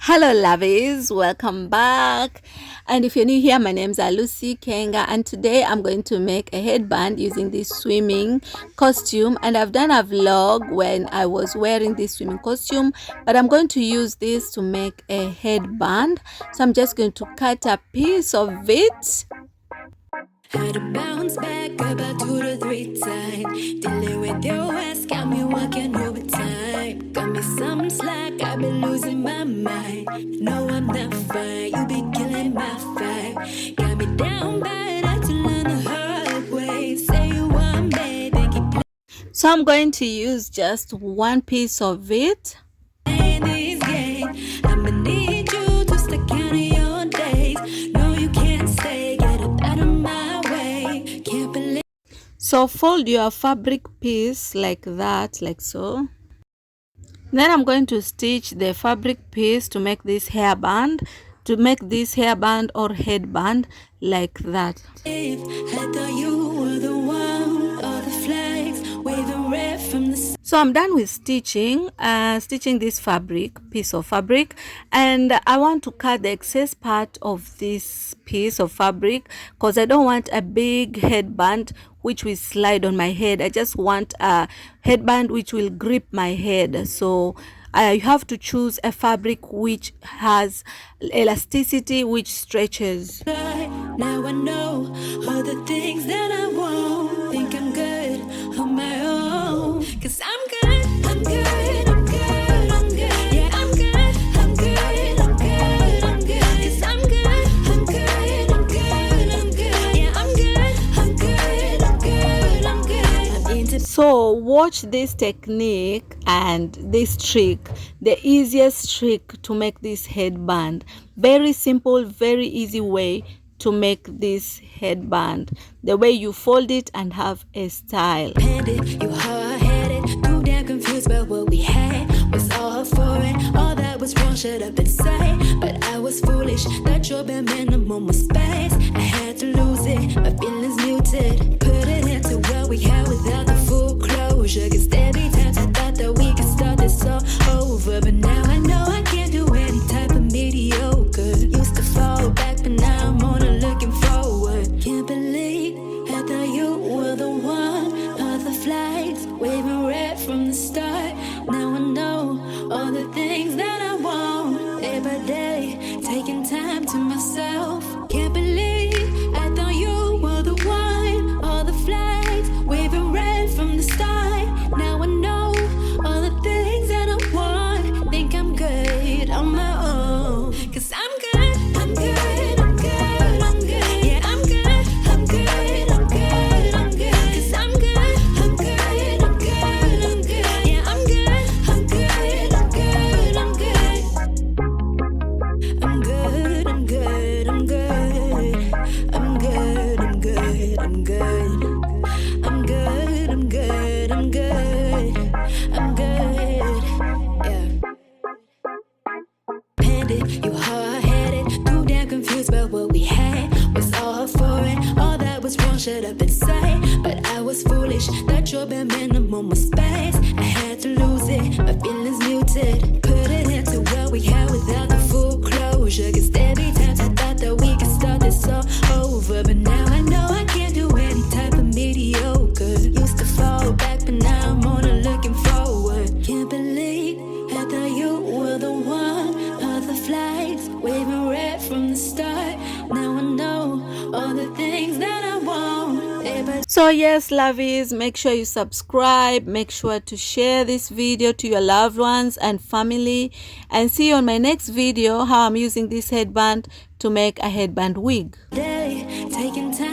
Hello lovies, welcome back. And if you're new here, my name's Lucy Kenga, and today I'm going to make a headband using this swimming costume. And I've done a vlog when I was wearing this swimming costume, but I'm going to use this to make a headband. So I'm just going to cut a piece of it. Had to bounce back about 2 to 3 times. Dealing with your ass got me working overtime. Got me some slack, I've been losing my mind. No, I'm not fine, you be killing my vibe. Got me down bad, I had to learn the hard way. Say you want me, think you play. So I'm going to use just one piece of it. This game, I'ma need you to start counting your days. No, you can't stay, get up out of my way. Can't believe. So fold your fabric piece like that, like so. Then I'm going to stitch the fabric piece to make this hairband, or headband like that. I thought you were the one, all the flags waving red from the. So I'm done with stitching this piece of fabric, and I want to cut the excess part of this piece of fabric because I don't want a big headband which will slide on my head. I just want a headband which will grip my head. So I have to choose a fabric which has elasticity, which stretches. Now I know all the things that I want. Think I'm good on my own. Cause I'm good, I'm good, I'm good, I'm good. Yeah, I'm good, I'm good, I'm good, I'm good. Cause I'm good, I'm good, I'm good, I'm good. Yeah, I'm good, I'm good, I'm good, I'm good. I'm into. So watch this technique and this trick, the easiest trick to make this headband. Very simple, very easy way to make this headband. The way you fold it and have a style. You hard-headed, too damn confused about what we had. Was all for it, all that was wrong shut up inside. But I was foolish, that your bare minimum was space. I had to lose it, my feelings muted. Put it into what we had without the full closure. Cause there be times I thought that we could start this all over. But now I know I can't do any type of mediocre. Used to fall back, but now I'm on a looking forward. Can't believe I thought you were the one. All the flags waving red from the start. Now I know all the things that I want. Day by day, taking time to myself. Can't believe I thought you were the one. All the flags waving red from the start. Now I know all the things that I want. Think I'm good on my own. Cause I'm good, I'm good, I'm good, I'm good. Yeah, I'm good, I'm good, I'm good, I'm good. Cause I'm good, I'm good, I'm good, I'm good. Yeah, I'm good, I'm good, I'm good, I'm good. I'm good, I'm good, I'm good. I'm good, I'm good, I'm good. I'm good, I'm good, I'm good. I'm good, yeah. You hard-headed, too damn confused about what we had. Was all for it, all that was wrong shut up inside. But I was foolish, that your bare minimum was space. I had to lose it, my feelings muted. Put it into what we had without the full closure. Cause there be times I thought that we could start this all over. But now I know I can't do any type of mediocre. Used to fall back, but now I'm on a looking forward. Can't believe I thought you were the one. All the flags waving red from the start. Now I know all the things that I want. So yes, lovies, make sure you subscribe, make sure to share this video to your loved ones and family, and see you on my next video how I'm using this headband to make a headband wig. Taking time.